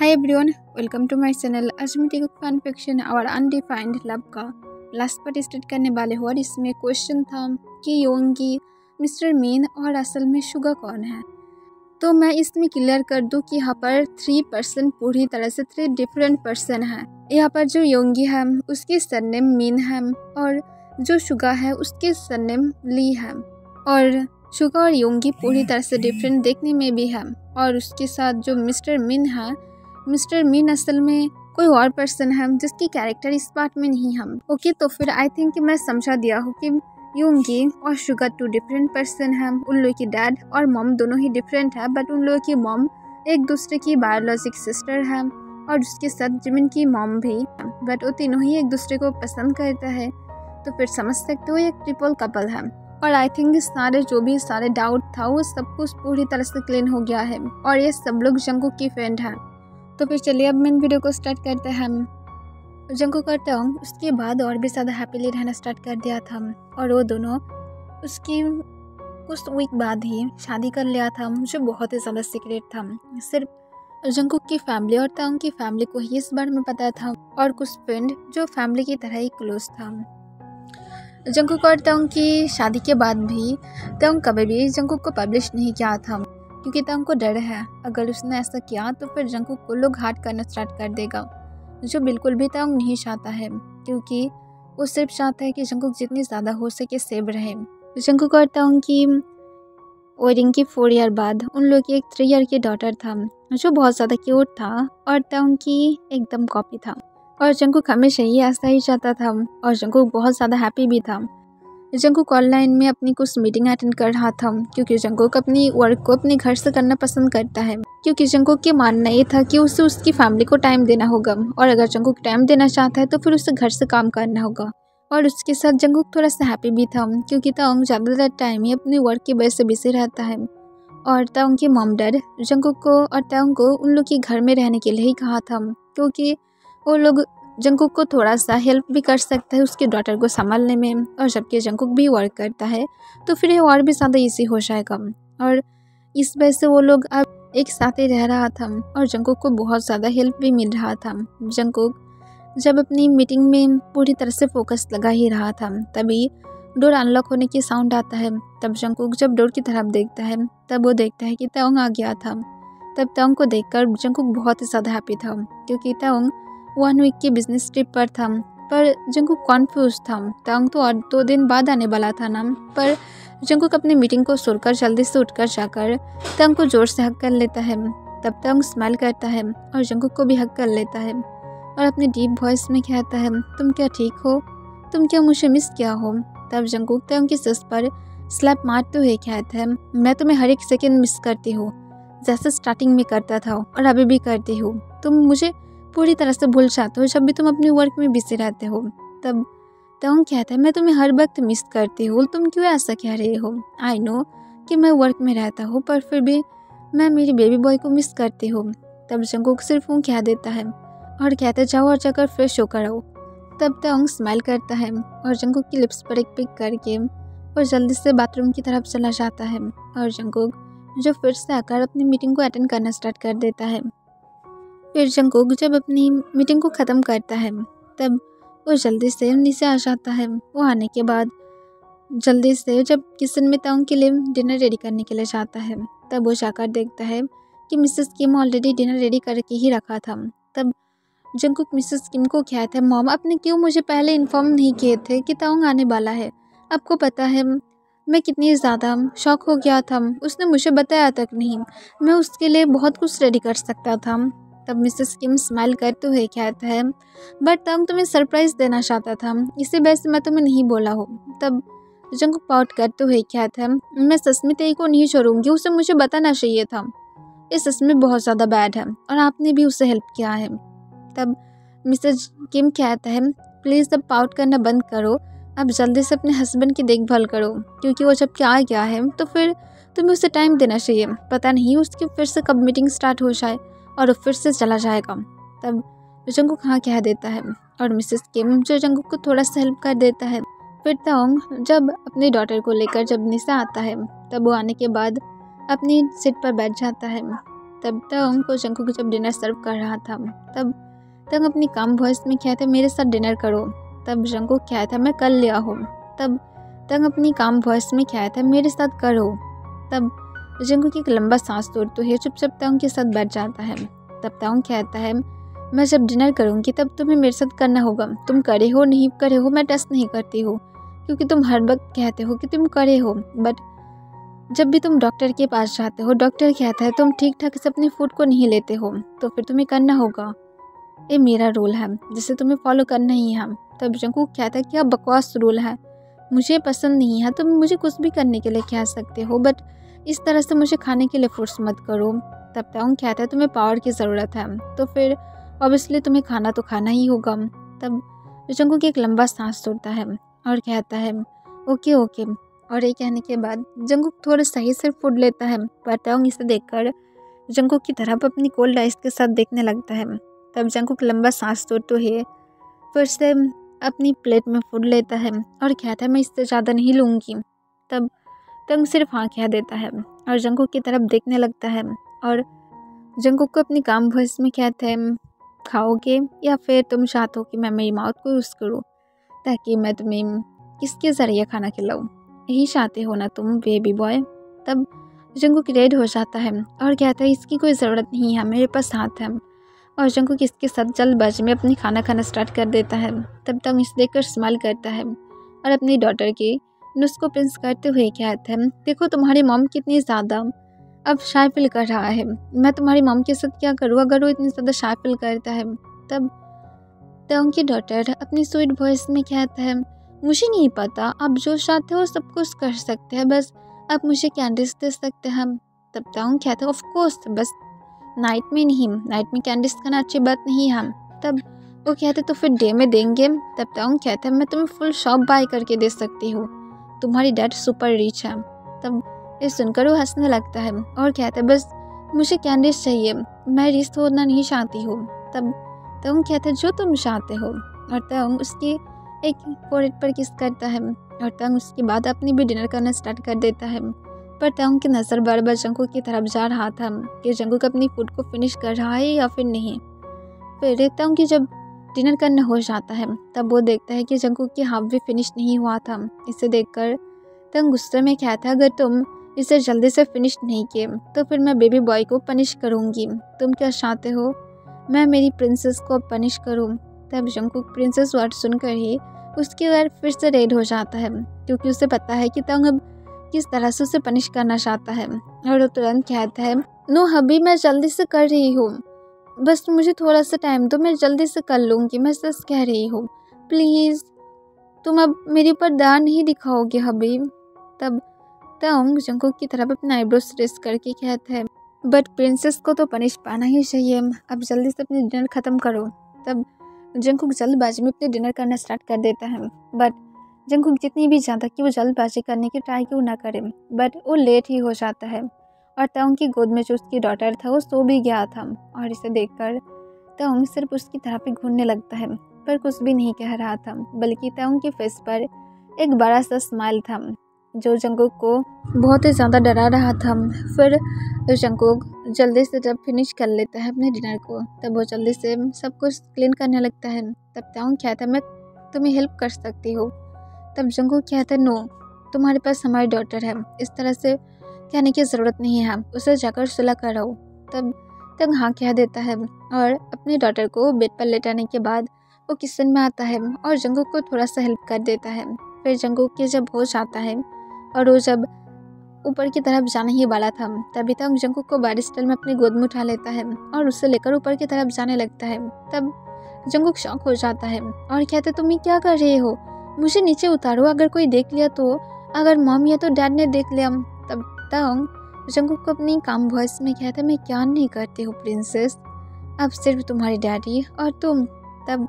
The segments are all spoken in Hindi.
Hi everyone, welcome to my channel. आज मैं एक फन फिक्शन और अनडिफाइंड लव का लास्ट पार्ट स्टार्ट करने वाले हूँ। और इसमें क्वेश्चन था कि योंगी, मिस्टर मीन और असल में शुगा कौन है। तो मैं इसमें क्लियर कर दूँ कि यहाँ पर 3 पर्सन पूरी तरह से 3 डिफरेंट पर्सन हैं। यहाँ पर जो योंगी है उसकी सरनेम मीन है और जो शुगा है उसकी सरनेम ली है। और शुगा और योंगी पूरी तरह से डिफरेंट देखने में भी है। और उसके साथ जो मिस्टर मीन है, मिस्टर मीन असल में कोई और पर्सन है जिसकी कैरेक्टर इस पार्ट में नहीं है। ओके, तो फिर आई थिंक मैं समझा दिया हूँ कि योंगी और शुगा 2 डिफरेंट पर्सन हैं। उन लोगों की डैड और मॉम दोनों ही डिफरेंट है, बट उन लोगों की मॉम एक दूसरे की बायोलॉजिक सिस्टर है और उसके साथ जिमिन की मॉम भी, बट वो तीनों ही एक दूसरे को पसंद करता है। तो फिर समझ सकते हो एक ट्रिपल कपल है। और आई थिंक सारे डाउट था वो सब कुछ पूरी तरह से क्लीन हो गया है और ये सब लोग जंगकुक की फ्रेंड हैं। तो फिर चलिए अब मेन वीडियो को स्टार्ट करते हैं। जंगकुक और टोंग उसके बाद और भी ज़्यादा हैप्पीली रहना स्टार्ट कर दिया था और वो दोनों उसकी कुछ वीक बाद ही शादी कर लिया था, जो बहुत ही ज़्यादा सीक्रेट था। सिर्फ जंगकुक की फैमिली और टोंग की फैमिली को ही इस बारे में पता था और कुछ फ्रेंड जो फैमिली की तरह ही क्लोज था। जंगकुक और टोंग की शादी के बाद भी टोंग कभी भी जंगकुक को पब्लिश नहीं किया था, क्योंकि टोंग को डर है अगर उसने ऐसा किया तो फिर जंगकुक को लोग हार्ट करना स्टार्ट कर देगा, जो बिल्कुल भी टोंग नहीं चाहता है, क्योंकि वो सिर्फ चाहता है कि जंगकुक जितनी ज़्यादा हो सके सेव रहे। जंगकुक और टोंग की वेडिंग के 4 ईयर बाद उन लोग की एक 3 ईयर की डॉटर था, जो बहुत ज़्यादा क्यूट था और टोंग की एकदम कॉपी था। और जंगकुक हमेशा ही ऐसा ही चाहता था और जंगकुक बहुत ज़्यादा हैप्पी भी था। जंगकुक ऑनलाइन में अपनी कुछ मीटिंग अटेंड कर रहा था, क्योंकि जंगकुक अपनी वर्क को अपने घर से करना पसंद करता है, क्योंकि जंगकुक की मानना ये था कि उसे उसकी फैमिली को टाइम देना होगा और अगर जंगकुक टाइम देना चाहता है तो फिर उसे घर से काम करना होगा। और उसके साथ जंगकुक थोड़ा सा हैप्पी भी था, क्योंकि टोंग ज़्यादातर टाइम ही अपनी वर्क की वजह से बिजी रहता है। और टोंग के मॉम डैड जंगकुक को और टोंग को उन लोग के घर में रहने के लिए ही कहा था, क्योंकि वो लोग जंगकुक को थोड़ा सा हेल्प भी कर सकता है उसकी डॉटर को संभालने में, और जबकि जंगकुक भी वर्क करता है तो फिर ये और भी ज़्यादा इजी हो जाएगा। और इस वजह से वो लोग अब एक साथ ही रह रहा था और जंगकुक को बहुत ज़्यादा हेल्प भी मिल रहा था। जंगकुक जब अपनी मीटिंग में पूरी तरह से फोकस लगा ही रहा था, तभी डोर अनलॉक होने की साउंड आता है। तब जंगकुक जब डोर की तरफ देखता है तब वो देखता है कि टोंग आ गया था। तब टोंग को देखकर जंगकुक बहुत ही ज़्यादा हैप्पी था, क्योंकि टोंग 1 वीक की बिजनेस ट्रिप पर था। पर जंगकुक कॉन्फ्यूज था, टोंग तो और 2 दिन बाद आने वाला था ना। पर जंगकुक अपनी मीटिंग को छोड़कर जल्दी से उठकर जाकर टोंग को जोर से हक कर लेता है। तब टोंग स्माइल करता है और जंगकुक को भी हक कर लेता है और अपनी डीप वॉइस में कहता है, तुम क्या ठीक हो? तुम क्या मुझे मिस किया हो? तब जंगकुक टोंग की सस पर स्लैप मारते हुए कहता है, मैं तुम्हें हर एक सेकेंड मिस करती हूँ, जैसे स्टार्टिंग में करता था और अभी भी करती हूँ। तुम मुझे पूरी तरह से भूल जाते हो जब भी तुम अपनी वर्क में बिजी रहते हो। तब टोंग कहता है, मैं तुम्हें हर वक्त मिस करती हूँ, तुम क्यों ऐसा कह रहे हो? आई नो कि मैं वर्क में रहता हूँ, पर फिर भी मैं मेरी बेबी बॉय को मिस करती हूँ। तब जंगकुक सिर्फ वो कह देता है और कहते जाओ और जाकर फ्रेश होकर आओ। तब टोंग स्माइल करता है और जंगकुक की लिप्स पर एक पिक करके और जल्दी से बाथरूम की तरफ चला जाता है। और जंगकुक जो फिर से आकर अपनी मीटिंग को अटेंड करना स्टार्ट कर देता है। फिर जंगकुक जब अपनी मीटिंग को ख़त्म करता है तब वो जल्दी से नीचे आ जाता है। वो आने के बाद जल्दी से जब किचन में टोंग के लिए डिनर रेडी करने के लिए जाता है, तब वो जाकर देखता है कि मिसेस किम ऑलरेडी डिनर रेडी करके ही रखा था। तब जंगकुक मिसेस किम को कहता है, मॉम आपने क्यों मुझे पहले इन्फॉर्म नहीं किए थे कि टोंग आने वाला है? आपको पता है मैं कितनी ज़्यादा शॉक हो गया था, उसने मुझे बताया तक नहीं, मैं उसके लिए बहुत कुछ रेडी कर सकता था। तब मिसेस किम स्माइल करते हुए कहता है, बट टोंग तुम्हें सरप्राइज़ देना चाहता था, इसी वजह से मैं तुम्हें नहीं बोला हो। तब जंगकुक पाउट करते हुए कहता है, मैं सच में तेरी को नहीं छोड़ूंगी, उसे मुझे बताना चाहिए था, ये सच में बहुत ज़्यादा बैड है और आपने भी उसे हेल्प किया है। तब मिसेस किम कहता है, प्लीज़ अब पाउट करना बंद करो, अब जल्दी से अपने हस्बैंड की देखभाल करो, क्योंकि वो जब क्या आ गया है तो फिर तुम्हें उसे टाइम देना चाहिए, पता नहीं उसकी फिर से कब मीटिंग स्टार्ट हो जाए और वो फिर से चला जाएगा। तब जंगकुक हाँ कह देता है और मिसेस किम जो जंगकुक को थोड़ा सा हेल्प कर देता है। फिर टोंग जब अपनी डॉटर को लेकर जब नीचे आता है तब वो आने के बाद अपनी सीट पर बैठ जाता है तब तंग को जंकुक जब डिनर सर्व कर रहा था तब तंग अपनी काम वॉइस में क्या था, मेरे साथ डिनर करो। तब जंकुक क्या था, मैं कर लिया हूँ। तब तंग अपनी काम वॉइस में क्या था, मेरे साथ करो। तब जंकुक एक लंबा सांस तोड़ते हुए चुपचाप तंग के साथ बैठ जाता है। तब तंग कहता है, मैं जब डिनर करूँगी तब तुम्हें मेरे साथ करना होगा। तुम करे हो नहीं करे हो मैं टेस्ट नहीं करती हूँ, क्योंकि तुम हर वक्त कहते हो कि तुम करे हो, बट जब भी तुम डॉक्टर के पास जाते हो डॉक्टर कहता है तुम ठीक ठाक से अपने फूड को नहीं लेते हो, तो फिर तुम्हें करना होगा। ये मेरा रूल है जिसे तुम्हें फॉलो करना ही है। तब जंकुक कहता है क्या बकवास रूल है, मुझे पसंद नहीं है। तुम मुझे कुछ भी करने के लिए कह सकते हो, बट इस तरह से मुझे खाने के लिए फोर्स मत करो। तब तंग कहता है तुम्हें पावर की ज़रूरत है, तो फिर ऑब्वियसली तुम्हें खाना तो खाना ही होगा। तब जंकुक एक लंबा सांस तोड़ता है और कहता है ओके ओके। और ये कहने के बाद जंकुक थोड़ा सही से फूड लेता है, पर तंग इसे देखकर जंकुक की तरफ अपनी कोल्ड आइस के साथ देखने लगता है। तब जंकुक लंबा सांस तोड़ते हुए फिर से अपनी प्लेट में फूड लेता है और कहता है मैं इससे ज़्यादा नहीं लूँगी। तब तंग सिर्फ हाँ कह देता है और जंकुक की तरफ देखने लगता है और जंकुक को अपनी काम वॉइस में कहता है खाओगे या फिर तुम चाहते हो कि मैं मेरी माउथ को यूज़ करूँ ताकि मैं तुम्हें किसके ज़रिए खाना खिलाऊँ, यही चाहते हो ना तुम बेबी बॉय। तब जंकुक रेड हो जाता है और कहता है इसकी कोई ज़रूरत नहीं है, मेरे पास हाथ है। और जंकुक इसके साथ जल्दबाजी में अपनी खाना खाना स्टार्ट कर देता है। तब तंग इसे देखकर स्माइल करता है और अपनी डॉटर के नुस्खे को प्रिंस करते हुए कहता है देखो तुम्हारी मॉम कितनी ज़्यादा अब शाय फील कर रहा है, मैं तुम्हारी मॉम के साथ क्या करूँ अगर वो इतनी ज़्यादा शाय फील करता है। तब तंग की डॉटर अपनी स्वीट वॉइस में कहता है मुझे नहीं पता, आप जो चाहते हो सब कुछ कर सकते हैं, बस आप मुझे कैंडीज दे सकते हैं। तब तंग कहता है ऑफ कोर्स, बस नाइट में नहीं, नाइट में कैंडीज खाना अच्छी बात नहीं है। तब वो कहते तो फिर डे में देंगे। तब तंग कहता है मैं तुम्हें फुल शॉप बाय करके दे सकती हूँ, तुम्हारी डैड सुपर रिच है। तब ये सुनकर वो हंसने लगता है और कहता है बस मुझे कैंडीज चाहिए, मैं रिच होना नहीं चाहती हूँ। तब तंग कहता है जो तुम चाहते हो। और तंग उसकी एक फोरहेड पर किस करता है और तंग उसके बाद अपनी भी डिनर करना स्टार्ट कर देता है। पर तंग की नज़र बार बार जंकुक की तरफ जा रहा था कि जंकुक अपनी फूड को फिनिश कर रहा है या फिर नहीं। फिर तंग की जब डिनर करना हो जाता है तब वो देखता है कि जंकुक की हाफ भी फिनिश नहीं हुआ था। इसे देखकर तंग गुस्से में कहता है अगर तुम इसे जल्दी से फिनिश नहीं किए तो फिर मैं बेबी बॉय को पनिश करूँगी। तुम क्या चाहते हो मैं मेरी प्रिंसेस को पनिश करूँ? तब जंकुक प्रिंसेस वर्ड सुनकर ही उसके घर फिर से रेड हो जाता है, क्योंकि उसे पता है कि तंग अब किस तरह से उसे पनिश करना चाहता है। और वो तुरंत कहता है नो हबी, मैं जल्दी से कर रही हूँ, बस मुझे थोड़ा सा टाइम दो, मैं जल्दी से कर लूँगी, मैं सच कह रही हूँ, प्लीज़ तुम अब मेरे ऊपर दया नहीं दिखाओगे हबी। तब तंग जंकुक की तरफ अपना आईब्रोज रेस करके कहता है बट प्रिंसेस को तो पनिश पाना ही चाहिए, अब जल्दी से अपनी डिनर ख़त्म करो। तब जंकुक जल्दबाजी में अपने डिनर करना स्टार्ट कर देता है, बट जंकुक जितनी भी ज़्यादा कि वो जल्दबाजी करने की ट्राई क्यों ना करे, बट वो लेट ही हो जाता है। और तंग की गोद में जो उसकी डॉटर था वो सो भी गया था। और इसे देखकर तंग सिर्फ उसकी तरफ ही घूरने लगता है, पर कुछ भी नहीं कह रहा था, बल्कि तंग के फेस पर एक बड़ा सा स्माइल था जो जंकुक को बहुत ही ज़्यादा डरा रहा था। फिर जंकुक जल्दी से जब फिनिश कर लेता है अपने डिनर को, तब वो जल्दी से सब कुछ क्लीन करने लगता है। तब तंग कहता है मैं तुम्हें हेल्प कर सकती हूँ। तब जंकुक कहता है नो, तुम्हारे पास हमारी डॉटर है, इस तरह से कहने की ज़रूरत नहीं है, उसे जाकर सुलह कराओ। तब तंग हाँ कह देता है और अपनी डॉटर को बेड पर लेटाने के बाद वो किचन में आता है और जंकुक को थोड़ा सा हेल्प कर देता है। फिर जंकुक के जब होश आता है और वो जब ऊपर की तरफ जाने ही वाला था, तभी तक जंकुक को बैरिस्टर में अपनी गोद में उठा लेता है और उसे लेकर ऊपर की तरफ जाने लगता है। तब जंकुक शॉक हो जाता है और कहता है तुम ये क्या कर रहे हो, मुझे नीचे उतारो, अगर कोई देख लिया तो, अगर मॉम या तो डैड ने देख लिया। तब तक जंकुक को अपनी काम वॉइस में कहता है मैं क्या नहीं करती हूँ प्रिंसेस, अब सिर्फ तुम्हारी डैडी और तुम। तब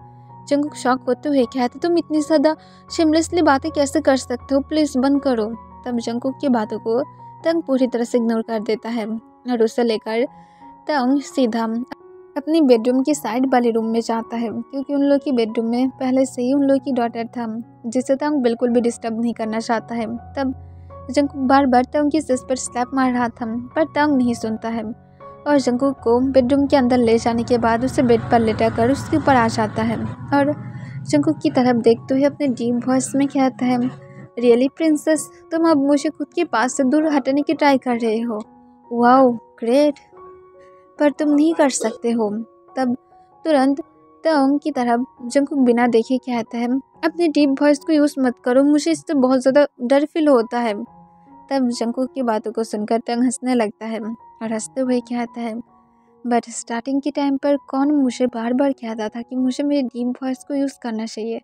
जंकुक शॉक होते हुए कहते तुम इतनी ज़्यादा शिमलेसली बातें कैसे कर सकते हो, प्लीज़ बंद करो। तब जंकुक की बातों को तंग पूरी तरह से इग्नोर कर देता है और उसे लेकर तंग सीधा अपनी बेडरूम की साइड वाले रूम में जाता है, क्योंकि उन लोग की बेडरूम में पहले से ही उन लोग की डॉटर था जिसे तंग बिल्कुल भी डिस्टर्ब नहीं करना चाहता है। तब जंकुक बार बार तंग की सिर पर स्लैप मार रहा था, पर तंग नहीं सुनता है और जंगकुक को बेडरूम के अंदर ले जाने के बाद उसे बेड पर लेटाकर उसके ऊपर आ जाता है और जंगकुक की तरफ देखते हुए अपने डीप वॉइस में कहता है, रियली प्रिंसेस, तुम अब मुझे खुद के पास से दूर हटाने की ट्राई कर रहे हो। वाओ ग्रेट, पर तुम नहीं कर सकते हो। तब तुरंत तोंग की तरफ जंगकुक बिना देखे कहता है, अपने डीप वॉइस को यूज़ मत करो, मुझे इससे बहुत ज़्यादा डर फील होता है। तब जंगकुक की बातों को सुनकर तोंग हंसने लगता है और हंसते हुए कहता है, बट स्टार्टिंग के टाइम पर कौन मुझे बार बार कहता था कि मुझे मेरे डीप वॉइस को यूज़ करना चाहिए?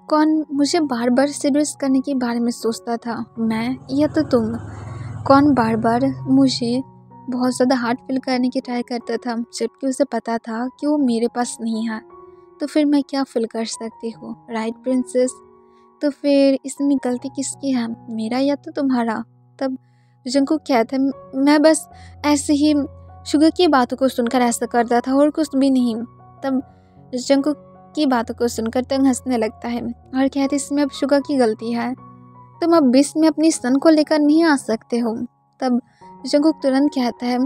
कौन मुझे बार बार सीरियस करने के बारे में सोचता था, मैं या तो तुम? कौन बार बार मुझे बहुत ज़्यादा हार्ड फील करने की ट्राई करता था जबकि उसे पता था कि वो मेरे पास नहीं है? तो फिर मैं क्या फील कर सकती हूँ, राइट प्रिंसेस? तो फिर इसमें गलती किसकी है, मेरा या तो तुम्हारा? तब जंगकुक कहता है, मैं बस ऐसे ही शुगर की बातों को सुनकर ऐसा करता था और कुछ भी नहीं। तब जंगकुक की बातों को सुनकर तंग हंसने लगता है और कहते, इसमें अब शुगर की गलती है, तुम अब बीच में अपनी सन को लेकर नहीं आ सकते हो। तब जंगकुक तुरंत कहता है,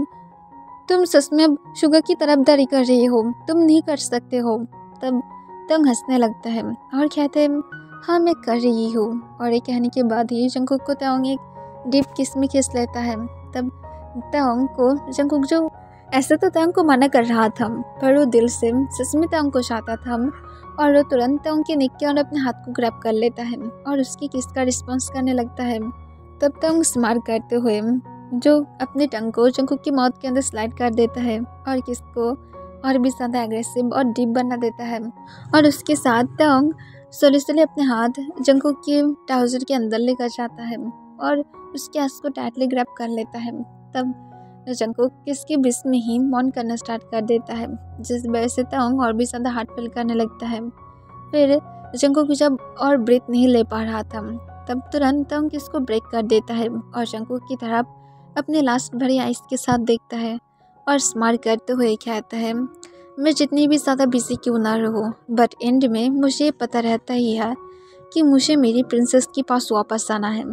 तुम सच में अब शुगर की तरफदारी कर रही हो, तुम नहीं कर सकते हो। तब तंग हंसने लगता है और कहते हैं, हाँ मैं कर रही हूँ। और ये कहने के बाद ही जंगकुक को तोंग एक डीप किस में किस लेता है। तब तोंग को जंगकुक जो ऐसे तो तोंग को मना कर रहा था पर वो दिल से सच में तोंग को चाहता था और वो तुरंत तोंग के नेक के और अपने हाथ को ग्रैब कर लेता है और उसकी किस का रिस्पॉन्स करने लगता है। तब तोंग स्माइल करते हुए जो अपने टंग को जंगकुक की माउथ के अंदर स्लाइड कर देता है और किस को और भी ज़्यादा एग्रेसिव और डीप बना देता है। और उसके साथ तोंग स्लोली अपने हाथ जंगकुक के ट्राउज़र के अंदर लेकर जाता है और उसके आस को टाइटली ग्रैब कर लेता है। तब जंगकुक किसके बीच में ही मौन करना स्टार्ट कर देता है, जिस वजह से तोंग और भी ज़्यादा हार्ट फील करने लगता है। फिर जंगकुक जब और ब्रेथ नहीं ले पा रहा था तब तुरंत तोंग किसको ब्रेक कर देता है और जंगकुक की तरफ अपने लास्ट भरी आइस के साथ देखता है और स्माइल करते हुए कहता है, मैं जितनी भी ज़्यादा बिजी क्यों ना रहूँ, बट एंड में मुझे पता रहता ही है कि मुझे मेरी प्रिंसेस के पास वापस आना है,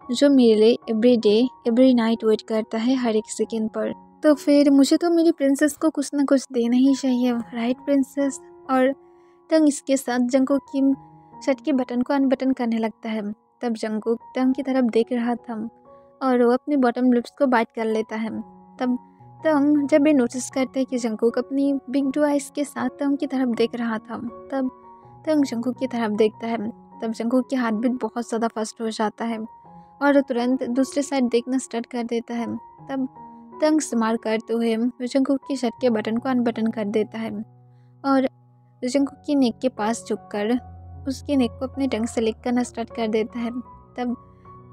जो मेरे लिए every day every night wait करता है हर एक सेकेंड पर। तो फिर मुझे तो मेरी प्रिंसेस को कुछ ना कुछ देना ही चाहिए, राइट प्रिंसेस? और तंग इसके साथ जंगकुक की शर्ट के बटन को अनबटन करने लगता है। तब जंगकुक तंग की तरफ देख रहा था और वो अपने बॉटम लिप्स को बाइट कर लेता है। तब तंग जब ये नोटिस करते हैं कि जंगकुक अपनी बिग ब्लू आइज के साथ तंग की तरफ देख रहा था तब तंग जंगकुक की तरफ देखता है। तब जंगकुक की हार्ट बीट बहुत ज़्यादा फास्ट हो जाता है और तुरंत दूसरे साइड देखना स्टार्ट कर देता है। तब तंग स्माइल करते हुए जंगकुक की शर्ट के बटन को अनबटन कर देता है और जंगकुक की नेक के पास झुककर उसकी नेक को अपने टंग से लिक करना स्टार्ट कर देता है। तब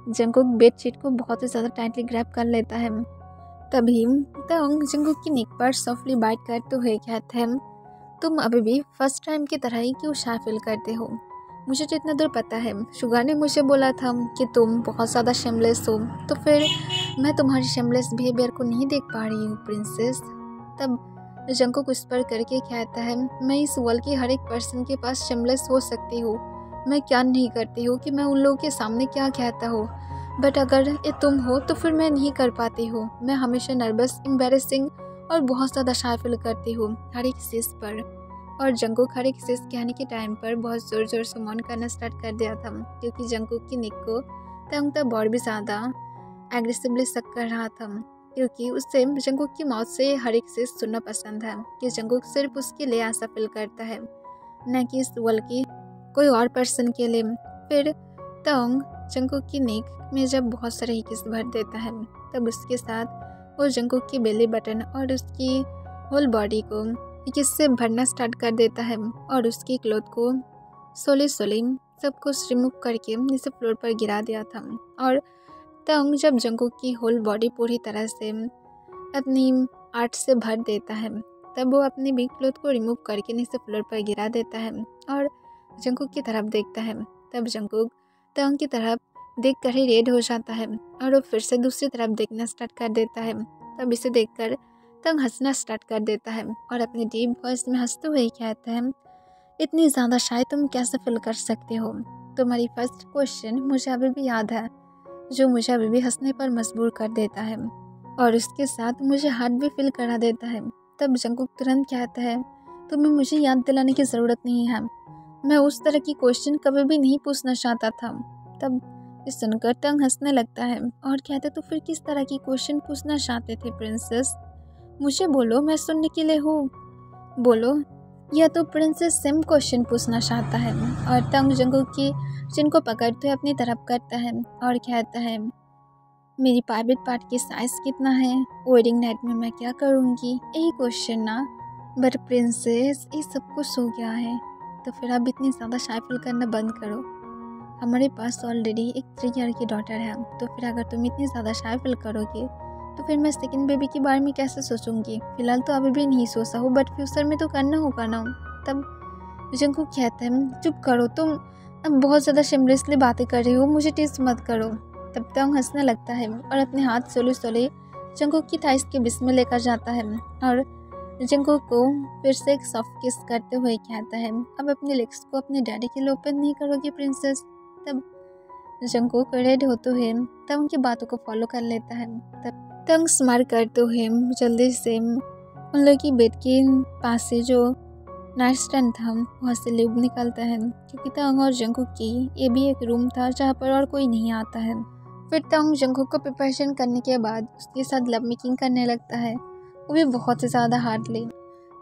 जंगकुक बेडशीट को बहुत ही ज़्यादा टाइटली ग्रैब कर लेता है। तभी तंग जंगकुक की नेक पर सॉफ्टली बाइट करते हुए कहते हैं, तुम अभी भी फर्स्ट टाइम की तरह ही क्यों शाय फील करते हो? मुझे जितना दूर पता है शुगर ने मुझे बोला था कि तुम बहुत ज़्यादा शेमलेस हो, तो फिर मैं तुम्हारी शेमलेस बिहेवियर को नहीं देख पा रही हूँ प्रिंसेस। तब जंगकुक उस पर करके कहता है, मैं इस वर्ल्ड की हर एक पर्सन के पास शेमलेस हो सकती हूँ, मैं क्या नहीं करती हूँ कि मैं उन लोगों के सामने क्या कहता हूँ, बट अगर ये तुम हो तो फिर मैं नहीं कर पाती हूँ। मैं हमेशा नर्वस, एम्बेरसिंग और बहुत ज़्यादा शाय फील करती हूँ हर एक चीज़ पर। और जंगकुक हर एक चीज़ कहने के टाइम पर बहुत ज़ोर ज़ोर से मौन करना स्टार्ट कर दिया था क्योंकि जंगकुक की निक को तंग तब और भी ज़्यादा एग्रेसिवली शक कर रहा था क्योंकि उससे जंगकुक की मौत से हर एक चीज़ सुनना पसंद है कि जंगकुक सिर्फ उसके लिए ऐसा फील करता है, न कि इस वर्ल्ड की कोई और पर्सन के लिए। फिर तंग जंगकुक की नेक में जब बहुत सारे किस भर देता है तब उसके साथ वो जंगकुक की बेली बटन और उसकी होल बॉडी को किस से भरना स्टार्ट कर देता है और उसकी क्लोथ को सोली सब कुछ रिमूव करके नीचे फ्लोर पर गिरा दिया था। और तंग जब जंगकुक की होल बॉडी पूरी तरह से अपनी आर्ट से भर देता है तब वो अपनी बिग क्लोथ को रिमूव करके नीचे फ्लोर पर गिरा देता है और जंगकुक की तरफ देखता है। तब जंगकुक तंग की तरफ देख कर ही रेड हो जाता है और वो फिर से दूसरी तरफ देखना स्टार्ट कर देता है। तब इसे देखकर तंग हंसना स्टार्ट कर देता है और अपने डीप वॉइस में हंसते हुए कहता है, इतनी ज़्यादा शाय तुम कैसे फील कर सकते हो? तुम्हारी फर्स्ट क्वेश्चन मुझे अभी भी याद है, जो मुझे अभी भी हंसने पर मजबूर कर देता है। और उसके साथ मुझे हार्ट भी फील करा देता है। तब जंगकुक तुरंत कहता है, तुम्हें मुझे याद दिलाने की ज़रूरत नहीं है, मैं उस तरह की क्वेश्चन कभी भी नहीं पूछना चाहता था। तब ये सुनकर तंग हंसने लगता है और कहता है, तो फिर किस तरह की क्वेश्चन पूछना चाहते थे प्रिंसेस? मुझे बोलो, मैं सुनने के लिए हूँ, बोलो। या तो प्रिंसेस सेम क्वेश्चन पूछना चाहता है। और तंग जंगकुक की चिन को पकड़ते हुए अपनी तरफ करता है और कहता है, मेरी प्राइवेट पार्ट की साइज़ कितना है, वेडिंग नाइट में मैं क्या करूँगी, यही क्वेश्चन ना। बट प्रिंसेस, ये सब कुछ हो गया है, तो फिर आप इतनी ज़्यादा शाय फील करना बंद करो। हमारे पास ऑलरेडी एक 3 ईयर की डॉटर है, तो फिर अगर तुम इतनी ज़्यादा शाय फील करोगे तो फिर मैं सेकंड बेबी के बारे में कैसे सोचूंगी? फिलहाल तो अभी भी नहीं सोचा हूँ, बट फ्यूचर में तो करना होगा ना। तब जंगकुक कहता है, चुप करो, तुम अब बहुत ज़्यादा शेमलेसली बातें कर रही हो, मुझे टेस्ट मत करो। तब तंग हंसने लगता है और अपने हाथ सोले सोले जंगकुक की थाइस के बीच में लेकर जाता है और जंगकुक को फिर से एक सॉफ्ट किस करते हुए कहता है, अब अपने लेग्स को अपने डैडी के लिए ओपन नहीं करोगे प्रिंसेस? तब जंगकुक रेड होते हुए तब उनकी बातों को फॉलो कर लेता है। तब तंग स्मार करते हुए जल्दी से उन लोग की बेड के पास से जो नाइट स्टैंड था वहाँ से लीव निकलता है, क्योंकि तंग और जंगकुक की ये भी एक रूम था जहाँ पर और कोई नहीं आता है। फिर तंग जंगकुक को प्रिपरेशन करने के बाद उसके साथ लव मेकिंग करने लगता है, वो भी बहुत ही ज़्यादा हार्डली।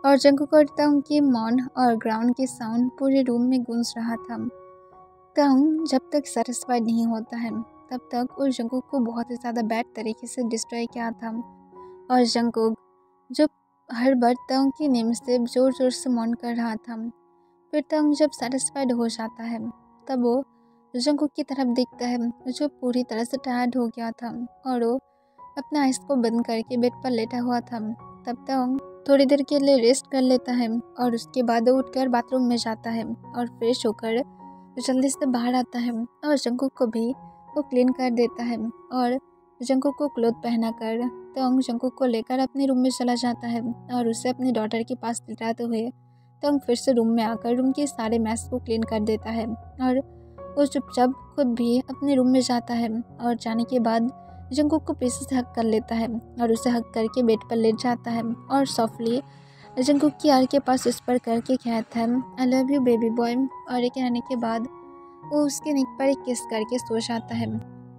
और जंगकुक और तंग की मॉन और ग्राउंड के साउंड पूरे रूम में गूंज रहा था। तंग जब तक सेटिस्फाइड नहीं होता है तब तक उस जंगकुक को बहुत ही ज़्यादा बैड तरीके से डिस्ट्रॉय किया था। और जंगकुक जो हर बार तंग की नेम से ज़ोर ज़ोर से मॉन कर रहा था। फिर तंग जब सेटिस्फाइड हो जाता है तब वो जंगकुक की तरफ देखता है जो पूरी तरह से टायर्ड हो गया था और वो अपना आइस को बंद करके बेड पर लेटा हुआ था। तब तंग थोड़ी देर के लिए रेस्ट कर लेता है और उसके बाद वो उठकर बाथरूम में जाता है और फ्रेश होकर जल्दी से बाहर आता है और जंगकुक को भी वो क्लीन कर देता है। और जंगकुक को क्लोथ पहनाकर तंग जंगकुक को लेकर अपने रूम में चला जाता है और उसे अपनी डॉटर के पास लिटाते हुए तंग फिर से रूम में आकर रूम के सारे मैस को क्लीन कर देता है। और वो चुपचाप खुद भी अपने रूम में जाता है और जाने के बाद जंगकुक को पीछे से हक कर लेता है और उसे हक करके बेड पर लेट जाता है और सॉफ्टली जंगकुक की आर के पास विस्पर करके कहता है, I love you baby boy. और ये कहने के बाद वो उसके नेक पर एक किस करके सो जाता है।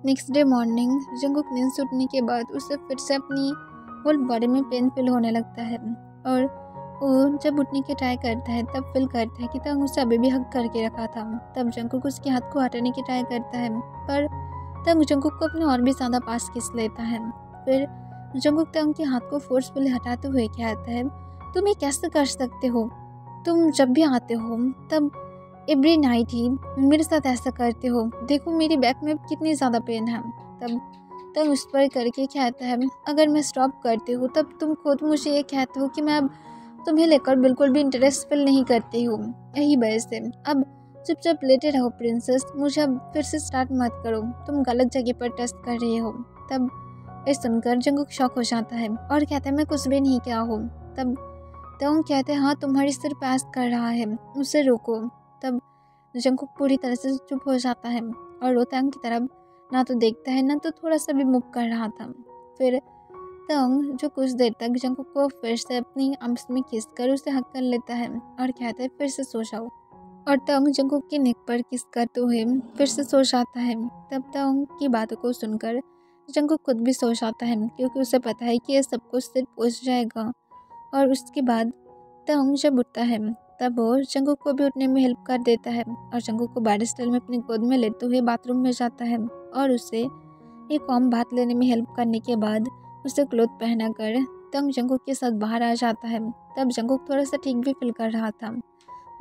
नेक्स्ट डे मॉर्निंग जंगकुक नींद से उठने के बाद उसे फिर से अपनी होल बॉडी में पेन फील होने लगता है और वो जब उठने की ट्राई करता है तब फील करता है कि तंग उसे अभी भी हक करके रखा था। तब जंगकुक उसके हाथ को हटाने की ट्राई करता है पर तंग जंगकुक को अपने और भी ज़्यादा पास खींच लेता है। फिर जंगकुक तंग के हाथ को फोर्सफुली हटाते हुए कहता है, तुम ये कैसे कर सकते हो? तुम जब भी आते हो तब एवरी नाइट ही मेरे साथ ऐसा करते हो, देखो मेरी बैक में कितनी ज़्यादा पेन है। तब उस पर करके कहता है, अगर मैं स्टॉप करती हूँ तब तुम खुद मुझे ये कहते हो कि मैं अब तुम्हें लेकर बिल्कुल भी इंटरेस्ट फील नहीं करती हूँ। यही वजह से अब चुपचाप लेटे रहो प्रिंसेस, मुझे अब फिर से स्टार्ट मत करो, तुम गलत जगह पर टेस्ट कर रही हो। तब ये सुनकर जंगकुक शॉक हो जाता है और कहता है, मैं कुछ भी नहीं किया हूँ। तब तंग कहते हैं, हाँ तुम्हारी सिर पास कर रहा है, उसे रोको। तब जंगकुक पूरी तरह से चुप हो जाता है और वो तंग की तरफ ना तो देखता है ना तो थोड़ा सा भी मूव कर रहा था। फिर तंग जो कुछ देर तक जंगकुक को फिर से अपनी आर्म्स में किस कर उसे हक कर लेता है और कहता है, फिर से सो जाओ। और तंग जंगकुक की नेक पर किस करते हुए फिर से सो जाता है। तब तंग की बातों को सुनकर जंगकुक खुद भी सो जाता है, क्योंकि उसे पता है कि यह सब कुछ सिर्फ पहुँच जाएगा। और उसके बाद तंग जब उठता है तब वो जंगकुक को भी उठने में हेल्प कर देता है और जंगकुक को बैड स्टाइल में अपनी गोद में लेते हुए बाथरूम में जाता है और उसे एक वार्म बाथ लेने में हेल्प करने के बाद उसे क्लोथ पहनाकर तंग जंगकुक के साथ बाहर आ जाता है। तब जंगकुक थोड़ा सा ठीक भी फील कर रहा था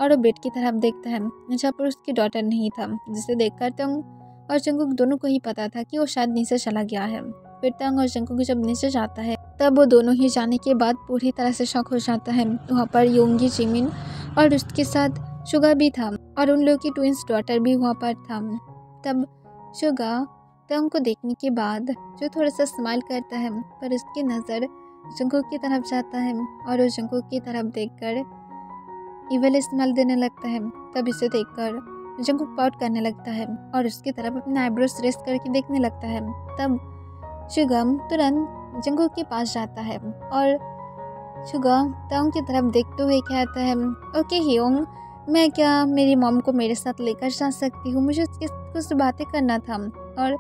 और वो बेड की तरफ देखता है जहाँ पर उसकी डॉटर नहीं था, जिसे देखकर तंग और जंगकुक दोनों को ही पता था कि वो शायद नीचे चला गया है। फिर तंग और जंगकुक जब नीचे जाता है तब वो दोनों ही जाने के बाद पूरी तरह से शॉक हो जाता है। वहाँ पर योंगी, जिमिन और उसके साथ शुगा भी था और उन लोगों की ट्विंस डॉटर भी वहाँ पर था। तब शुगा तंग को देखने के बाद जो थोड़ा सा स्माइल करता है पर उसकी नज़र जंगकुक की तरफ जाता है और वो जंगकुक की तरफ देखकर इविल स्माइल देने लगता है। तब इसे देखकर जंगकुक पाउट करने लगता है और उसकी तरफ अपने आईब्रोज रेस्ट करके देखने लगता है। तब शुगम तुरंत जंगकुक के पास जाता है और शुगा तांग की तरफ देखते हुए कहता है, ओके हियोंग, मैं क्या मेरी मॉम को मेरे साथ लेकर जा सकती हूँ, मुझे उसके कुछ बातें करना था। और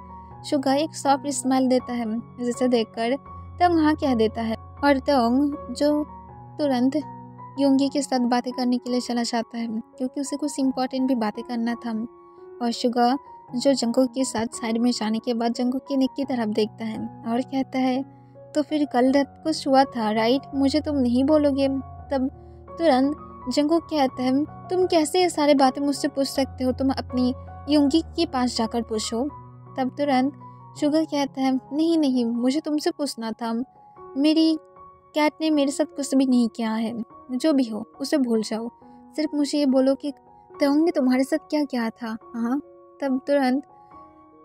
शुगा एक सॉफ्ट स्माइल देता है, जिसे देखकर तांग हाँ कह देता है और तांग जो तुरंत योंगी के साथ बातें करने के लिए चला जाता है, क्योंकि उसे कुछ इम्पोर्टेंट भी बातें करना था। और शुगा जो जंगकुक के साथ साइड में जाने के बाद जंगकुक के नेक की तरफ देखता है और कहता है, तो फिर कल रात कुछ हुआ था राइट, मुझे तुम नहीं बोलोगे? तब तुरंत जंगकुक कहता है, तुम कैसे ये सारी बातें मुझसे पूछ सकते हो, तुम अपनी योंगी के पास जाकर पूछो। तब तुरंत शुगा कहता है, नहीं नहीं, मुझे तुमसे पूछना था, मेरी कैट ने मेरे साथ कुछ भी नहीं किया है, जो भी हो उसे भूल जाओ, सिर्फ मुझे ये बोलो कि तांग ने तुम्हारे साथ क्या किया था। हाँ। तब तुरंत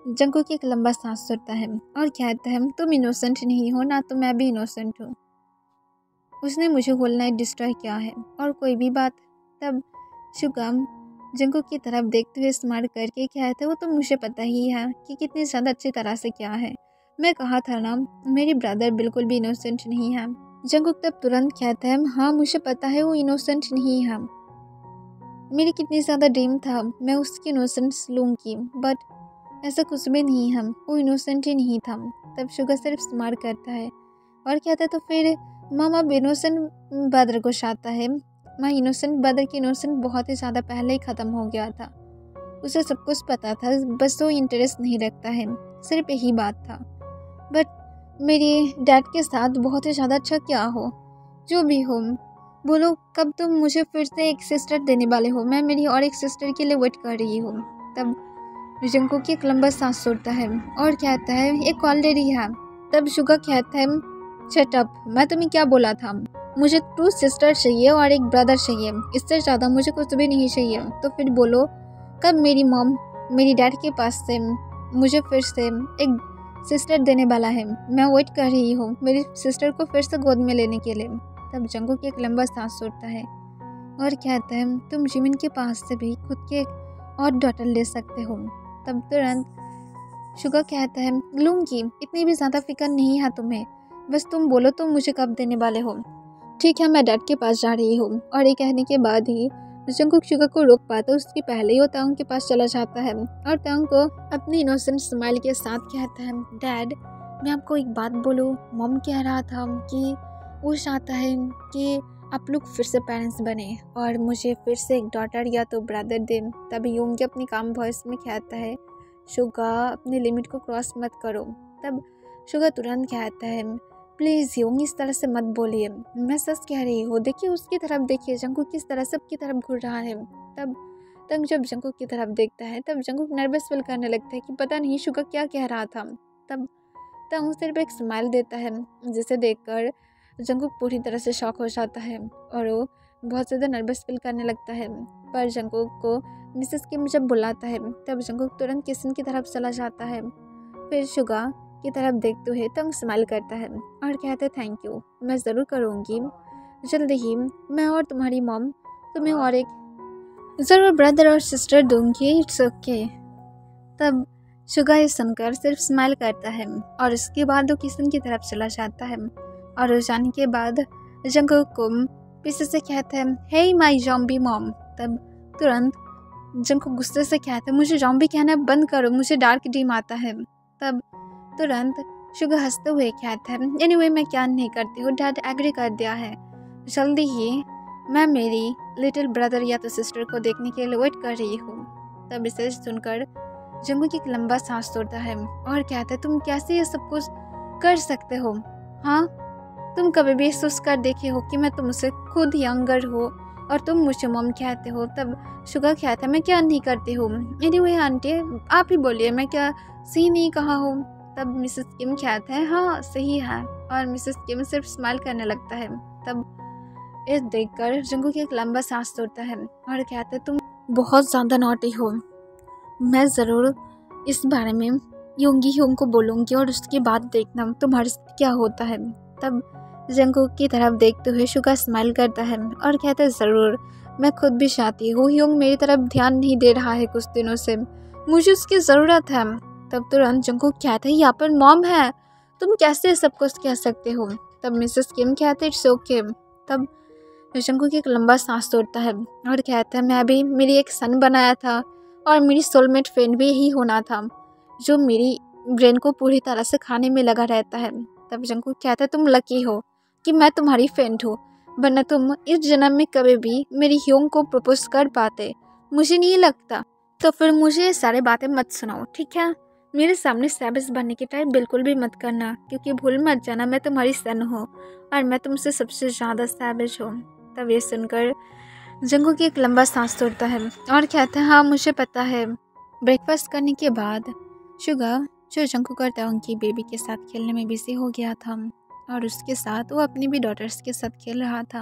जंगकुक एक लंबा सांस छोड़ता है और कहता है, तुम इनोसेंट नहीं हो ना, तो मैं भी इनोसेंट हूँ, उसने मुझे होल नाइट डिस्ट्रॉय किया है और कोई भी बात। तब शुगा जंगकुक की तरफ देखते हुए स्माइल करके कहता है, वो तो मुझे पता ही है कि कितनी ज़्यादा अच्छी तरह से क्या है, मैं कहा था ना मेरी ब्रदर बिल्कुल भी इनोसेंट नहीं है। जंगकुक तब तुरंत कहता है, हाँ मुझे पता है वो इनोसेंट नहीं है, मेरी कितनी ज़्यादा ड्रीम था मैं उसकी इनोसेंस लूँगी, बट ऐसा कुछ भी नहीं है, वो इनोसेंट ही नहीं था। तब शुगा सिर्फ स्माइल करता है और कहता है, तो फिर मम अब इनोसेंट ब्रदर को चाहता है। मैं इनोसेंट ब्रदर की इनोसेंट बहुत ही ज़्यादा पहले ही ख़त्म हो गया था, उसे सब कुछ पता था, बस वो इंटरेस्ट नहीं रखता है, सिर्फ यही बात था। बट मेरे डैड के साथ बहुत ही ज़्यादा अच्छा क्या हो, जो भी हो, बोलो कब तुम मुझे फिर से एक सिस्टर देने वाले हो, मैं मेरी और एक सिस्टर के लिए वेट कर रही हूँ। तब जंगकुक एक लंबा सांस छोड़ता है और कहता है, एक ऑलरेडी है। तब शुगा कहता है, शट अप, मैं तुम्हें क्या बोला था, मुझे 2 सिस्टर चाहिए और एक ब्रदर चाहिए, इससे ज़्यादा मुझे कुछ भी नहीं चाहिए। तो फिर बोलो कब मेरी मॉम मेरी डैड के पास से मुझे फिर से एक सिस्टर देने वाला है, मैं वेट कर रही हूँ मेरी सिस्टर को फिर से गोद में लेने के लिए। तब जंगकुक एक लंबा सांस छोड़ता है और कहता है, तुम जिमिन के पास से भी खुद के एक और डॉटर ले सकते हो। तब तुरंत शुगा कहता है, लूँगी, इतनी भी ज़्यादा फिक्र नहीं है तुम्हें, बस तुम बोलो तुम मुझे कब देने वाले हो। ठीक है, मैं डैड के पास जा रही हूँ। और ये कहने के बाद ही जंगकुक शुगा को रोक पाता, उसके पहले ही वो तांग के पास चला जाता है और तांग को अपनी इनोसेंट स्माइल के साथ कहता है, डैड मैं आपको एक बात बोलूँ, मॉम कह रहा था कि वो चाहता है कि आप लोग फिर से पेरेंट्स बने और मुझे फिर से एक डॉटर या तो ब्रदर दे। तभी योंगी अपनी काम वॉइस में कहता है, शुगा अपनी लिमिट को क्रॉस मत करो। तब शुगा तुरंत कहता है, प्लीज़ योंगी इस तरह से मत बोलिए, मैं सच कह रही हूँ, देखिए उसकी तरफ देखिए, जंगकुक किस तरह सबकी तरफ घूर रहा है। तब जब जंगकुक की तरफ देखता है तब जंगकुक नर्वस फील करने लगता है कि पता नहीं शुगा क्या कह रहा था। तब तांग सिर्फ एक स्माइल देता है, जिसे देखकर जंगकुक पूरी तरह से शॉक हो जाता है और वो बहुत ज़्यादा नर्वस फील करने लगता है। पर जंगकुक को मिसेस किम जब बुलाता है तब जंगकुक तुरंत किचन की तरफ चला जाता है। फिर शुगा की तरफ देखते हुए तंग स्माइल करता है और कहते हैं, थैंक यू, मैं ज़रूर करूँगी, जल्दी ही मैं और तुम्हारी मॉम तुम्हें और एक ज़रूर ब्रदर और सिस्टर दूँगी, इट्स ओके। तब शुगा ये सुनकर सिर्फ स्माइल करता है और उसके बाद वो किचन की तरफ चला जाता है और उस जाने के बाद जंगकुक को पीछे से कहता है, हे माय ज़ॉम्बी मॉम। तब तुरंत जंगकुक गुस्से से कहता है, मुझे ज़ॉम्बी कहना बंद करो, मुझे डार्क ड्रीम आता है। तब तुरंत शुगा हंसते हुए कहता है, एनीवे मैं क्या नहीं करती हूँ, डैड एग्री कर दिया है, जल्दी ही मैं मेरी लिटिल ब्रदर या तो सिस्टर को देखने के लिए वेट कर रही हूँ। तब इसे सुनकर जंगकुक एक लंबा सांस छोड़ता है और कहता है, तुम कैसे ये सब कुछ कर सकते हो, हाँ तुम कभी भी सोच कर देखे हो कि मैं तुमसे खुद यंगर हो और तुम मुझे मॉम कहते हो। तब शुगा कहता है, मैं क्या नहीं करती हूँ, एनीवे आंटी आप ही बोलिए, मैं क्या सही नहीं कहा हूँ। तब मिसेस किम कहता है, हाँ सही है, और मिसेस किम सिर्फ स्माइल करने लगता है। तब इस देखकर जंगकुक एक लंबा सांस छोड़ता है और कहता है, तुम बहुत ज़्यादा नॉटी हो, मैं ज़रूर इस बारे में योंगी ह्योंग को बोलूँगी और उसके बाद देखना तुम्हारे साथ क्या होता है। तब जंगकुक की तरफ देखते हुए शुगा स्माइल करता है और कहता है, ज़रूर मैं खुद भी चाहती हूँ, ह्योंग मेरी तरफ ध्यान नहीं दे रहा है कुछ दिनों से, मुझे उसकी ज़रूरत है। तब तुरंत जंगकुक कहता है, यहाँ पर मॉम है, तुम कैसे सब कुछ कह सकते हो। तब मिसेस किम कहते इट्स ओके। तब जंगकुक एक लंबा सांस तोड़ता है और कहता है मैं भी मेरी एक सन बनाया था और मेरी सोलमेट फ्रेंड भी यही होना था जो मेरी ब्रेन को पूरी तरह से खाने में लगा रहता है। तब जंगकुक कहता है तुम लकी हो कि मैं तुम्हारी फ्रेंड हूँ, वरना तुम इस जन्म में कभी भी मेरी ह्योंग को प्रपोज कर पाते, मुझे नहीं लगता। तो फिर मुझे ये सारी बातें मत सुनाओ, ठीक है। मेरे सामने सैविज बनने की ट्राई बिल्कुल भी मत करना, क्योंकि भूल मत जाना मैं तुम्हारी सन हूँ और मैं तुमसे सबसे ज़्यादा सैविज हूँ। तब ये सुनकर जंगकुक एक लंबा सांस तोड़ता है और कहता है हाँ मुझे पता है। ब्रेकफास्ट करने के बाद शुगा जो जंगकुक और ताओंग की बेबी के साथ खेलने में बिजी हो गया था और उसके साथ वो अपनी भी डॉटर्स के साथ खेल रहा था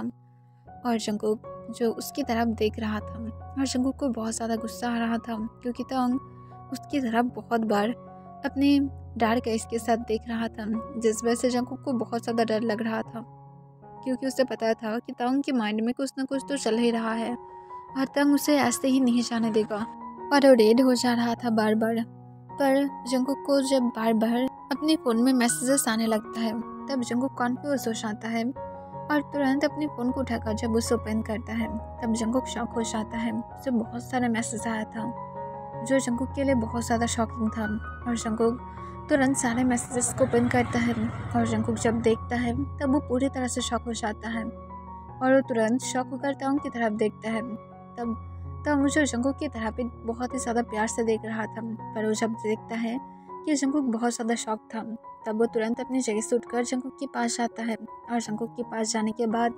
और जंगकुक जो उसकी तरफ देख रहा था और जंगकुक को बहुत ज़्यादा गुस्सा आ रहा था क्योंकि ताओंग उसकी तरफ बहुत बार अपने डार्क आइज के साथ देख रहा था, जिस वजह से जंगकुक को बहुत ज़्यादा डर लग रहा था क्योंकि उसे पता था कि ताओंग के माइंड में कुछ ना कुछ तो चल ही रहा है और ताओंग उसे ऐसे ही नहीं जाने देगा। और वो रेड हो जा रहा था बार बार। पर जंगकुक को जब बार बार अपने फ़ोन में मैसेजेस आने लगता है तब जंगकुक कॉन्फ्यूज हो जाता है और तुरंत अपने फ़ोन को उठाकर जब उसे ओपन करता है तब जंगकुक शॉक हो जाता है। उसे बहुत सारा मैसेज आया था जो जंगकुक के लिए बहुत ज़्यादा शॉकिंग था और जंगकुक तुरंत सारे मैसेजेस को ओपन करता है और जंगकुक जब देखता है तब वो पूरी तरह से शॉक हो जाता है और वो तुरंत शॉक होकर ताओंग की तरफ देखता है। तब ताओंग जो जंगकुक की तरफ भी बहुत ही ज़्यादा प्यार से देख रहा था, पर वो जब देखता है कि जंगकुक बहुत ज़्यादा शॉक था तब वो तुरंत अपनी जगह से उठकर जंगकुक के पास जाता है और जंगकुक के पास जाने के बाद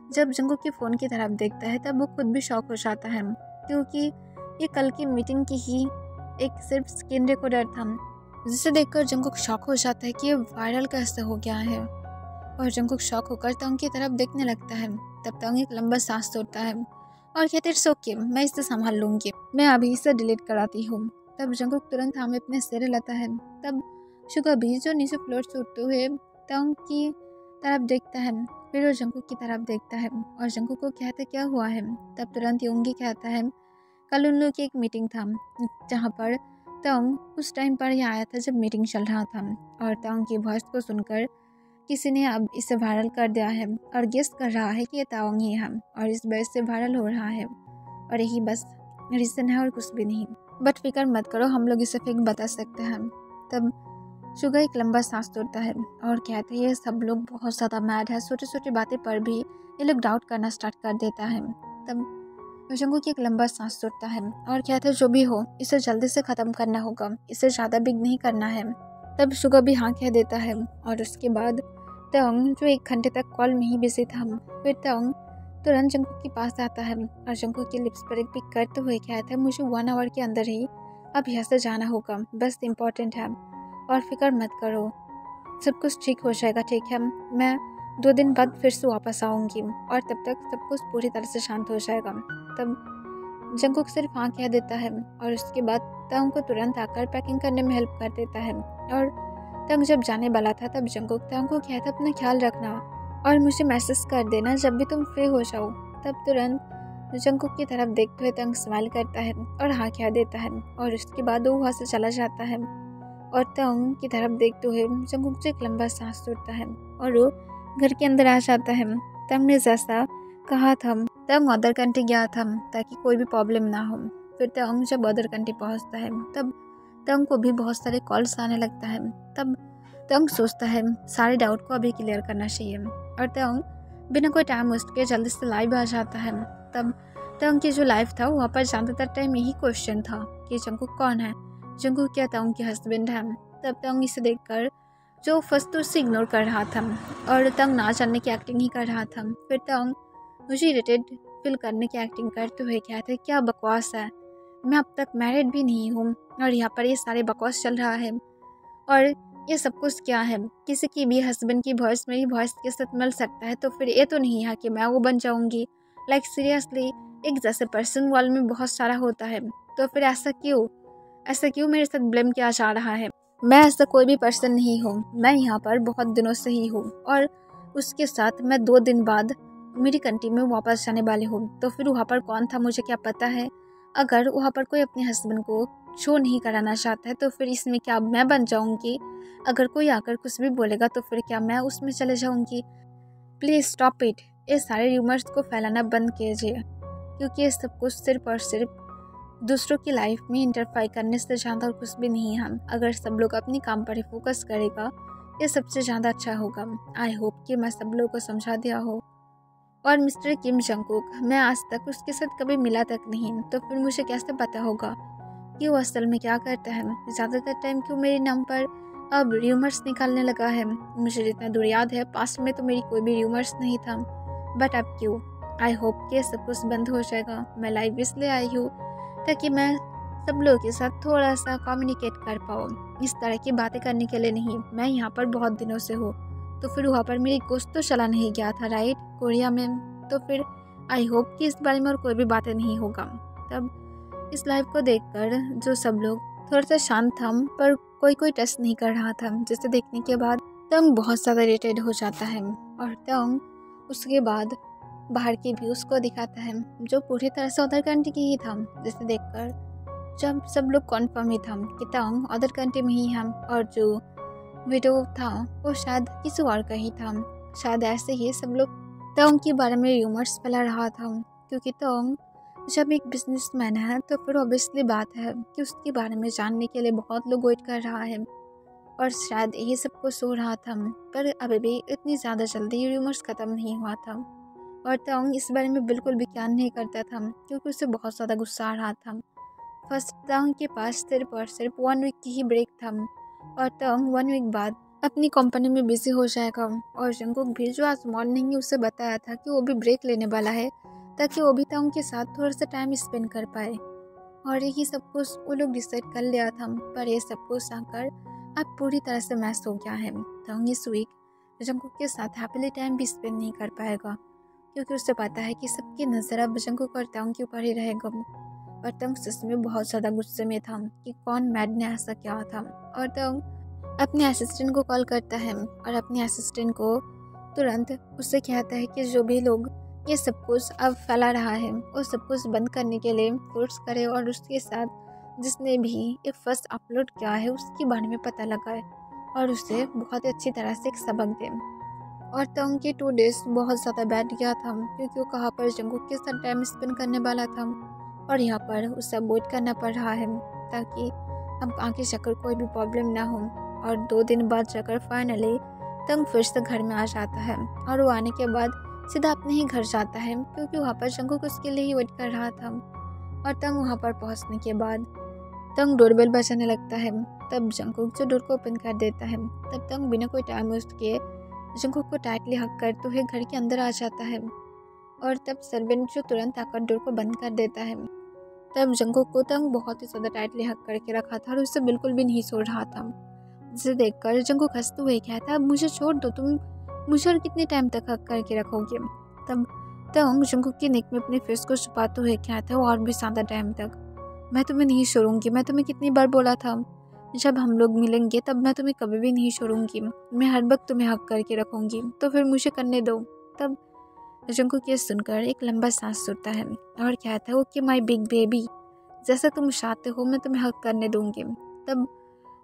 जब जंगकुक के फ़ोन की तरफ देखता है तब वो खुद भी शॉक हो जाता है क्योंकि ये कल की मीटिंग की ही एक सिर्फ स्क्रीन रिकॉर्डर था, जिसे देखकर जंगकुक शॉक हो जाता है कि ये वायरल कैसे हो गया है और जंगकुक शॉक होकर ताओंग की तरफ देखने लगता है। तब ताओंग एक लंबा सांस तोड़ता है और कहते इट्स ओके, मैं इसे संभाल लूँगी, मैं अभी इसे डिलीट कराती हूँ। तब जंगकुक तुरंत हमें अपने सिर लेता है। तब शुगा भी जो नीचे फ्लोर से उठते हुए ताओंग की तरफ देखता है, फिर वो जंगकुक की तरफ देखता है और जंगकुक को कहता है क्या हुआ है। तब तुरंत योंगी कहता है कल उन लोग की एक मीटिंग था जहाँ पर ताओंग उस टाइम पर ही आया था जब मीटिंग चल रहा था और ताओंग की वॉइस को सुनकर किसी ने अब इसे वायरल कर दिया है और गेस कर रहा है कि ये ताओंग ही है और इस वजह से वायरल हो रहा है और यही बस रीज़न है और कुछ भी नहीं। बट फिक्र मत करो, हम लोग इसे फेक बता सकते हैं। तब शुगर एक लंबा सांस तोड़ता है और कहते हैं ये सब लोग बहुत ज़्यादा मैड है, छोटी छोटी बातें पर भी ये लोग डाउट करना स्टार्ट कर देता है। तब जंगकुक एक लंबा सांस तोड़ता है और कहते हैं जो भी हो इसे जल्दी से ख़त्म करना होगा, इसे ज़्यादा बिग नहीं करना है। तब शुगर भी हाँ कह देता है और उसके बाद ताओंग जो 1 घंटे तक कॉल में ही बिजी था, फिर ताओंग तुरंत जंगकुक के पास आता है और जंगकुक के लिप्स पर एक पिक करते हुए कहता है मुझे 1 आवर के अंदर ही अब यहाँ से जाना होगा, बस इम्पोर्टेंट है और फिक्र मत करो, सब कुछ ठीक हो जाएगा, ठीक है। मैं 2 दिन बाद फिर से वापस आऊँगी और तब तक सब कुछ पूरी तरह से शांत हो जाएगा। तब जंगकुक सिर्फ हाँ कह देता है और उसके बाद ताओंग को तुरंत आकर पैकिंग करने में हेल्प कर देता है और ताओंग जब जाने वाला था तब जंगकुक ताओंग को कहता अपना ख्याल रखना और मुझे मैसेज कर देना जब भी तुम फ्री हो जाओ। तब तुरंत जंगकुक की तरफ देखते हुए ताओंग स्माइल करता है और हाँ कह देता है और उसके बाद वो वहाँ से चला जाता है और ताओंग की तरफ देखते हुए जंगकुक से एक लंबा सांस तोड़ता है और वो घर के अंदर आ जाता है। ताओंग ने जैसा कहा था ताओंग अदर कंट्री गया था ताकि कोई भी प्रॉब्लम ना हो। फिर ताओंग जब अदर कंट्री पहुँचता है तब ताओंग को भी बहुत सारे कॉल्स आने लगता है। तब ताओंग सोचता है सारे डाउट को अभी क्लियर करना चाहिए और ताओंग बिना कोई टाइम वेस्ट के जल्दी से लाइव आ जाता है। तब ताओंग की जो लाइफ था वहाँ पर ज़्यादातर टाइम यही क्वेश्चन था कि जंगकुक कौन है, जंगकुक क्या ताओंग के हस्बैंड है। तब ताओंग इसे देखकर जो फर्स्ट तो उससे इग्नोर कर रहा था और ताओंग ना जानने की एक्टिंग ही कर रहा था। फिर ताओंग मुझे इरिटेट फील करने की एक्टिंग करते हुए कहते क्या बकवास है, मैं अब तक मैरिड भी नहीं हूँ और यहाँ पर ये सारे बकवास चल रहा है और ये सब कुछ क्या है, किसी की भी हस्बैंड की वॉइस मेरी वॉइस के साथ मिल सकता है तो फिर ये तो नहीं है कि मैं वो बन जाऊँगी। लाइक सीरियसली एक जैसे पर्सन वर्ल्ड में बहुत सारा होता है तो फिर ऐसा क्यों मेरे साथ ब्लेम किया जा रहा है। मैं ऐसा कोई भी पर्सन नहीं हूँ, मैं यहाँ पर बहुत दिनों से ही हूँ और उसके साथ मैं 2 दिन बाद मेरी कंट्री में वापस जाने वाली हूँ तो फिर वहाँ पर कौन था मुझे क्या पता है। अगर वहाँ पर कोई अपने हस्बैंड को शो नहीं कराना चाहता है तो फिर इसमें क्या मैं बन जाऊँगी? अगर कोई आकर कुछ भी बोलेगा तो फिर क्या मैं उसमें चले जाऊँगी? Please stop it. ये सारे र्यूमर्स को फैलाना बंद कीजिए, क्योंकि ये सब कुछ सिर्फ और सिर्फ दूसरों की लाइफ में इंटरफेयर करने से ज़्यादा और कुछ भी नहीं है। अगर सब लोग अपनी काम पर ही फोकस करेगा, ये सबसे ज़्यादा अच्छा होगा। आई होप कि मैं सब लोगों को समझा दिया हो। और मिस्टर किम जंगकुक, मैं आज तक उसके साथ कभी मिला तक नहीं, तो फिर मुझे कैसे पता होगा कि वो असल में क्या करता है? ज़्यादातर टाइम क्यों मेरे नाम पर अब र्यूमर्स निकालने लगा है? मुझे जितना दूर याद है, पास्ट में तो मेरी कोई भी र्यूमर्स नहीं था, बट अब क्यों? आई होप कि सब कुछ बंद हो जाएगा। मैं लाइव इसलिए आई हूँ ताकि मैं सब लोगों के साथ थोड़ा सा कम्युनिकेट कर पाऊँ। इस तरह की बातें करने के लिए नहीं। मैं यहाँ पर बहुत दिनों से हूँ, तो फिर वहाँ पर मेरी गोश्त तो चला नहीं गया था, राइट, कोरिया में। तो फिर आई होप कि इस बारे में और कोई भी बातें नहीं होगा। तब इस लाइव को देखकर जो सब लोग थोड़ा सा शांत था, पर कोई टच नहीं कर रहा था, जिसे देखने के बाद तंग बहुत ज़्यादा इरिटेट हो जाता है। और तंग उसके बाद बाहर की व्यूज़ को दिखाता है, जो पूरी तरह से अदर कंट्री की ही था, जिसे देखकर जब सब लोग कन्फर्म ही था कि तंग अदर कंट्री में ही है, और जो वीडियो था वो शायद किसी और का ही था। शायद ऐसे ही सब लोग तंग के बारे में र्यूमर्स फैला रहा था, क्योंकि तंग जब एक बिजनेसमैन है तो फिर ऑब्वियसली बात है कि उसके बारे में जानने के लिए बहुत लोग वेट कर रहा है, और शायद यही सब कुछ हो रहा था। पर अभी भी इतनी ज़्यादा जल्दी र्यूमर्स ख़त्म नहीं हुआ था, और तंग इस बारे में बिल्कुल भी ध्यान नहीं करता था, क्योंकि उसे बहुत ज़्यादा गुस्सा आ रहा था। फर्स्ट तंग के पास सिर्फ और सिर्फ 1 वीक की ही ब्रेक था, और तंग 1 वीक बाद अपनी कंपनी में बिजी हो जाएगा। और जंगकुक भी, जो आज मॉर्निंग ही उसे बताया था कि वो भी ब्रेक लेने वाला है, ताकि वो भी तंग के साथ थोड़ा सा टाइम स्पेंड कर पाए। और यही सब कुछ वो लोग डिसाइड कर लिया था, पर ये सब कुछ आकर अब पूरी तरह से मैस हो गया है। तंग इस वीक जंगकुक के साथ हैप्पीली टाइम भी स्पेंड नहीं कर पाएगा, क्योंकि उसे पता है कि सबकी नज़र अब जंगकुक और तंग के ऊपर ही रहेगा। और तंग सच में बहुत ज़्यादा गुस्से में था कि कौन मैड ने ऐसा किया था। और तंग अपने असिस्टेंट को कॉल करता है, और अपने असिस्टेंट को तुरंत उससे कहता है कि जो भी लोग ये सब कुछ अब फैला रहा है वो सब कुछ बंद करने के लिए फोर्स करे, और उसके साथ जिसने भी ये फर्स्ट अपलोड किया है उसके बारे में पता लगाए, और उसे बहुत ही अच्छी तरह से एक सबक दे। और तंग के 2 डेज बहुत ज़्यादा बैठ गया था, क्योंकि वो कहाँ पर जंगकुक के साथ टाइम स्पेंड करने वाला था, और यहाँ पर उसे अवॉइड करना पड़ रहा है, ताकि अब आगे जाकर कोई भी प्रॉब्लम ना हो। और 2 दिन बाद जाकर फाइनली तंग फिर से घर में आ जाता है, और वो आने के बाद सीधा अपने ही घर जाता है, क्योंकि वहाँ पर जंगकुक उसके लिए ही वेट कर रहा था। और तंग वहाँ पर पहुँचने के बाद तंग डोरबेल बजाने लगता है। तब जंगकुक जो डोर को ओपन कर देता है, तब तंग बिना कोई टाइम वेस्ट किए जंगकुक को टाइटली हक करते हुए घर के अंदर आ जाता है। और तब सर्वेंट जो तुरंत आकर डोर को बंद कर देता है। तब जंगकुक को तंग बहुत ही ज़्यादा टाइटली हक करके रखा था, और उससे बिल्कुल भी नहीं सो रहा था, जिसे देखकर जंगकुक हंसते हुए कहता है, अब मुझे छोड़ दो, तुम मुझे और कितने टाइम तक हक करके रखोगे? तब तंग जंगकुक की नेक में अपने फेस को छुपाते हुए कहता है, और भी ज़्यादा टाइम तक मैं तुम्हें नहीं छोड़ूंगी। मैं तुम्हें कितनी बार बोला था, जब हम लोग मिलेंगे तब मैं तुम्हें कभी भी नहीं छोड़ूंगी, मैं हर वक्त तुम्हें हक करके रखूंगी, तो फिर मुझे करने दो। तब जंगकुक ये सुनकर एक लंबा सांस छोड़ता है और कहता है, ओके माय बिग बेबी, जैसा तुम चाहते हो मैं तुम्हें हक करने दूंगी। तब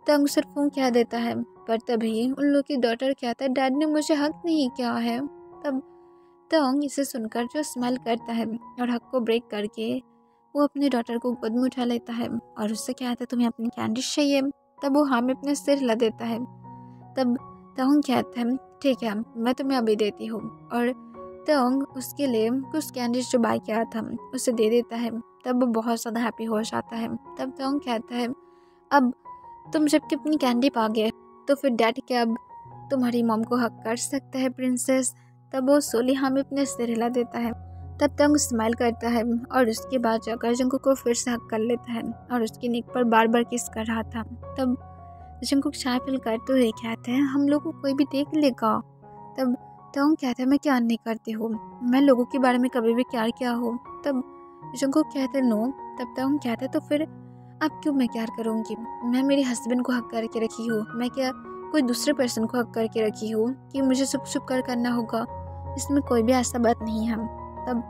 तंग सिर्फ कह देता है, पर तभी उन लोग की डॉटर कहता है, डैड ने मुझे हक नहीं किया है। तब तंग इसे सुनकर जो स्माइल करता है, और हक को ब्रेक करके वो अपनी डॉटर को गोद में उठा लेता है, और उससे कहता है, तुम्हें अपनी कैंडीज चाहिए? तब वो हाँ में अपने सिर हिला देता है। तब तंग कहता है, ठीक है मैं तुम्हें अभी देती हूँ, और तंग उसके लिए कुछ कैंडीज जो बाय किया था उसे दे देता है। तब वो बहुत ज़्यादा हैप्पी हो जाता है। तब तंग कहता है, अब तुम जबकि अपनी कैंडी पा गए तो फिर डैड क्या अब तुम्हारी मॉम को हक कर सकता है प्रिंसेस? तब वो सोली हाँ में अपने सिर हिला देता है। तब तंग स्माइल करता है, और उसके बाद जाकर जंगकुक को फिर से हक कर लेता है, और उसकी नेक पर बार बार किस कर रहा था। तब जंगकुक चाय फिल करते हुए कहते हैं, हम लोगों को कोई भी देख लेगा? तब तंग कहता है, मैं क्या नहीं करती हूँ, मैं लोगों के बारे में कभी भी केयर किया हो? तब जंगकुक कहते हैं, नो। तब तंग कहता है, तो फिर अब क्यों मैं केयर करूँगी? मैं मेरे हस्बैंड को हक करके रखी हूँ, मैं क्या कोई दूसरे पर्सन को हक करके रखी हूँ कि मुझे छुप छुप कर करना होगा? इसमें कोई भी ऐसा बात नहीं है। तब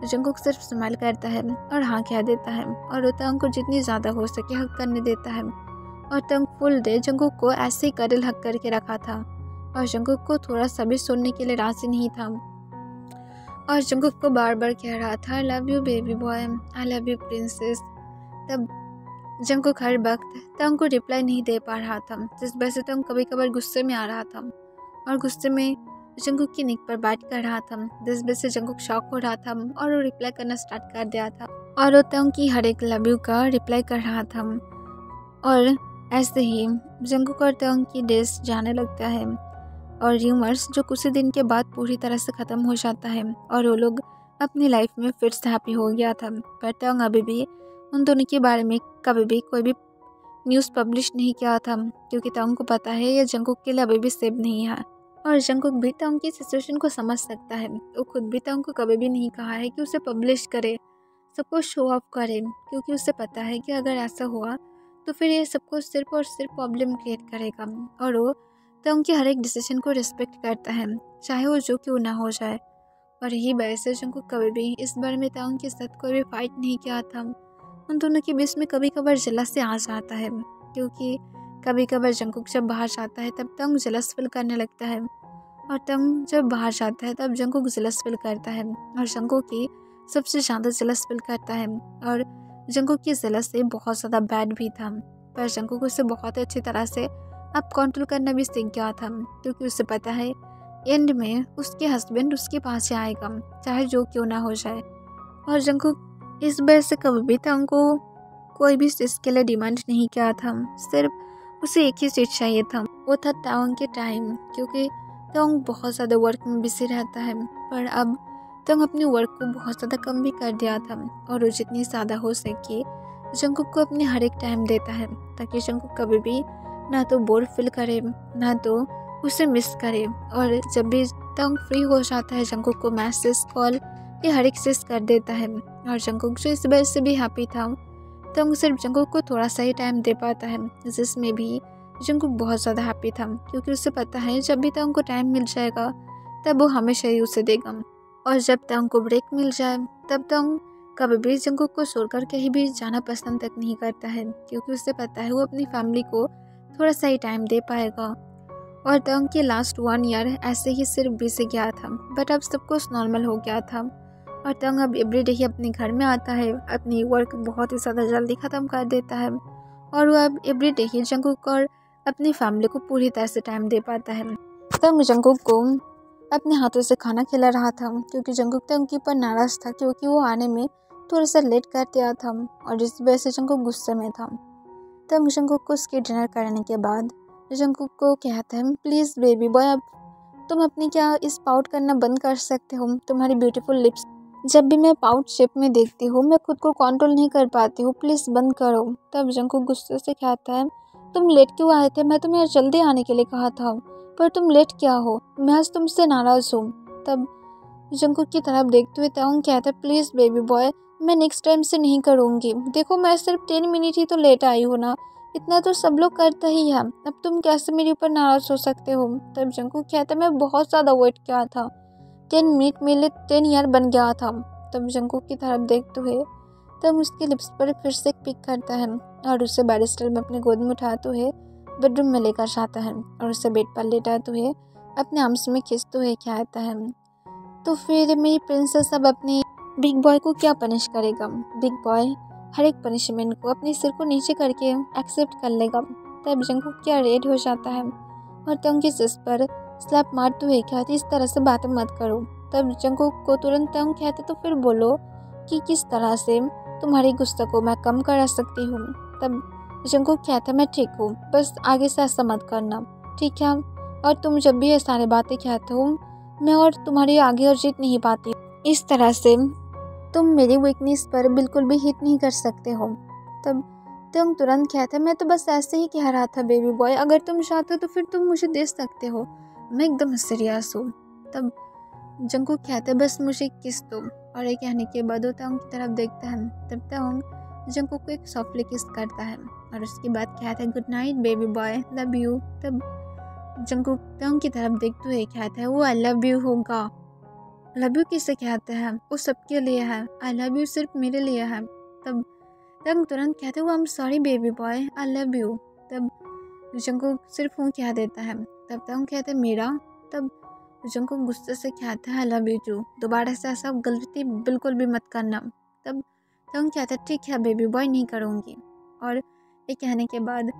जंगकुक सिर्फ स्माइल करता है और हाँ कह देता है और तंग को जितनी ज़्यादा हो सके हक करने देता है। और तंग फुल डे जंगकुक को ऐसे ही कडल हक करके रखा था और जंगकुक को थोड़ा सा भी सुनने के लिए राजी नहीं था और जंगकुक को बार बार कह रहा था I love you baby boy, I love you princess. तब जंगकुक हर वक्त तंग को रिप्लाई नहीं दे पा रहा था, जिस वजह से तंग कभी कभार गुस्से में आ रहा था और गुस्से में जंगकुक की निक पर बात कर रहा था, जिस वजह से जंगकुक शॉक हो रहा था और वो रिप्लाई करना स्टार्ट कर दिया था और वो तंग की हर एक लव यू का रिप्लाई कर रहा था। और ऐसे ही जंगकुक और तंग की डेज जाने लगता है और र्यूमर्स जो कुछ ही दिन के बाद पूरी तरह से ख़त्म हो जाता है और वो लोग अपनी लाइफ में फिर से हैप्पी हो गया था। पर तंग अभी भी उन दोनों के बारे में कभी भी कोई भी न्यूज़ पब्लिश नहीं किया था, क्योंकि तंग को पता है ये जंगकुक के लिए अभी भी सेफ नहीं है और जंगकुक भी तंग की सिचुएशन को समझ सकता है। वो खुद भी तंग को कभी भी नहीं कहा है कि उसे पब्लिश करे, सबको शो ऑफ करे, क्योंकि उसे पता है कि अगर ऐसा हुआ तो फिर ये सबको सिर्फ और सिर्फ प्रॉब्लम क्रिएट करेगा। और वो तंग की हर एक डिसीजन को रिस्पेक्ट करता है, चाहे वो जो क्यों ना हो जाए। और यही वजह से जंगकुक कभी भी इस बारे में तंग के साथ कोई भी फाइट नहीं किया था। उन दोनों के बीच में कभी कभार जलस से आ जाता है, क्योंकि कभी कभार जंगकुक जब बाहर जाता है तब तंग जलस फील करने लगता है और तंग जब बाहर जाता है तब जंगकुक जलस फील करता है और जंगकुक की सबसे ज़्यादा जलस फील करता है। और जंगकुक की जलस से बहुत ज़्यादा बैड भी था, पर जंगकुक उसे बहुत अच्छी तरह से अब कंट्रोल करना भी सीख गया था, क्योंकि उसे पता है एंड में उसके हस्बैंड उसके पास ही आएगा, चाहे जो क्यों ना हो जाए। और जंगकुक इस वजह से कभी भी तंग को कोई भी चीज़ के लिए डिमांड नहीं किया था, सिर्फ उसे एक ही चीज़ चाहिए था, वो था तंग के टाइम, क्योंकि तंग बहुत ज़्यादा वर्क में बिजी रहता है। पर अब तंग अपने वर्क को बहुत ज़्यादा कम भी कर दिया था और वो जितनी ज़्यादा हो सके जंगकुक को अपने हर एक टाइम देता है, ताकि जंगकुक कभी भी ना तो बोर फील करे ना तो उसे मिस करे। और जब भी तंग फ्री हो जाता है जंगकुक को मैसेज कॉल ये हर एक चीज़ कर देता है और जंगकुक जो इस वजह से भी हैप्पी था। तंग सिर्फ जंगकुक को थोड़ा सा ही टाइम दे पाता है, जिसमें भी जंगकुक बहुत ज़्यादा हैप्पी था, क्योंकि उसे पता है जब भी तंग को टाइम मिल जाएगा तब वो हमेशा ही उसे देगा। और जब तंग को ब्रेक मिल जाए तब तंग कभी भी जंगकुक को छोड़कर कहीं भी जाना पसंद तक नहीं करता है, क्योंकि उसे पता है वो अपनी फैमिली को थोड़ा सा ही टाइम दे पाएगा। और तंग के लास्ट 1 ईयर ऐसे ही सिर्फ बीत गया था, बट अब सब कुछ नॉर्मल हो गया था और तंग अब एवरीडे ही अपने घर में आता है, अपनी वर्क बहुत ही ज़्यादा जल्दी ख़त्म कर देता है और वो अब एवरीडे ही जंगकुक और अपनी फैमिली को पूरी तरह से टाइम दे पाता है। तंग जंगकुक को अपने हाथों से खाना खिला रहा था, क्योंकि जंगकुक तंग के ऊपर नाराज़ था क्योंकि वो आने में थोड़ा सा लेट कर दिया था और इस वजह से जंगकुक गुस्से में था। तब जंगकुक को उसके डिनर करने के बाद जंगकुक को कहता है प्लीज़ बेबी बॉय अब तुम अपनी क्या इस पाउट करना बंद कर सकते हो, तुम्हारी ब्यूटीफुल लिप्स जब भी मैं पाउट शेप में देखती हूँ मैं खुद को कंट्रोल नहीं कर पाती हूँ, प्लीज़ बंद करो। तब जंगकुक गुस्से से कहता है तुम लेट क्यों आए थे, मैं तुम्हें जल्दी आने के लिए कहा था पर तुम लेट क्या हो, मैं आज तुमसे नाराज़ हूँ। तब जंगकुक की तरफ देखते हुए तंग कहता है प्लीज़ बेबी बॉय मैं नेक्स्ट टाइम से नहीं करूँगी, देखो मैं सिर्फ 10 मिनट ही तो लेट आई हूँ ना, इतना तो सब लोग करता ही है, अब तुम कैसे मेरे ऊपर नाराज़ हो सकते हो। तब जंगकुक कहता है मैं बहुत ज़्यादा वेट किया था, 10 मिनट मेरे 10 ईयर बन गया था। तब जंगकुक की तरफ देखते हुए तब उसके लिप्स पर फिर से पिक करता है और उसे बैरिस्टर में अपने गोद में उठाते हुए बेडरूम में लेकर जाता है और उसे बेड पर लेटाते हुए अपने आर्म्स में खींचते हुए कहता है तो फिर मेरी प्रिंसेस अब अपने बिग बॉय को क्या पनिश करेगा। बिग बॉय हर एक पनिशमेंट को अपने सिर को नीचे करके एक्सेप्ट कर लेगा। तब जंगकुक क्या रेड हो जाता है और तंग की सिस पर स्लैप मारते हुए कहती इस तरह से बातें मत करो। तब जंगकुक को तुरंत तंग कहते तो फिर बोलो कि किस तरह से तुम्हारी गुस्सा को मैं कम करा सकती हूँ। तब जंगकुक कहता मैं ठीक हूँ, बस आगे से ऐसा मत करना, ठीक है। और तुम जब भी ये सारी बातें कहते हो मैं और तुम्हारी आगे और जीत नहीं पाती, इस तरह से तुम मेरी वीकनेस पर बिल्कुल भी हिट नहीं कर सकते हो। तब तंग तुरंत कहता है मैं तो बस ऐसे ही कह रहा था बेबी बॉय, अगर तुम चाहते हो तो फिर तुम मुझे दे सकते हो, मैं एकदम सीरियस हूँ। तब जंगकुक कहता है बस मुझे किस दो, और ये कहने के बाद वो तंग की तरफ देखता है। तब तंग जंगकुक को एक सॉफ्टली किस करता है और उसके बाद कहता है good night baby boy, love you. तब जंगकुक तंग की तरफ देखते हुए कहता है वो आई लव यू होगा। लव यू किसे कहते हैं, वो सबके लिए है, आई लव यू सिर्फ मेरे लिए है। तब तब तुरंत कहते वो I am sorry baby boy, I love you. तब जंगकुक सिर्फ हूँ कह देता है। तब तंग कहते मेरा। तब जंगकुक गुस्से से कहता है आई लव यू टू, दोबारा से ऐसा गलती बिल्कुल भी मत करना। तब तंग कहता है ठीक है बेबी बॉय, नहीं करूँगी। और ये कहने के बाद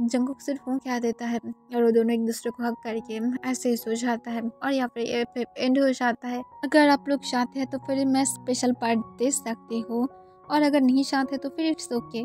जंगकुक सिर्फ हूँ कह देता है और वो दोनों एक दूसरे को हक करके ऐसे ही सो जाता है और यहाँ पर ये एंड हो जाता है। अगर आप लोग चाहते हैं तो फिर मैं स्पेशल पार्ट दे सकती हूँ, और अगर नहीं चाहते तो फिर इट्स ओके।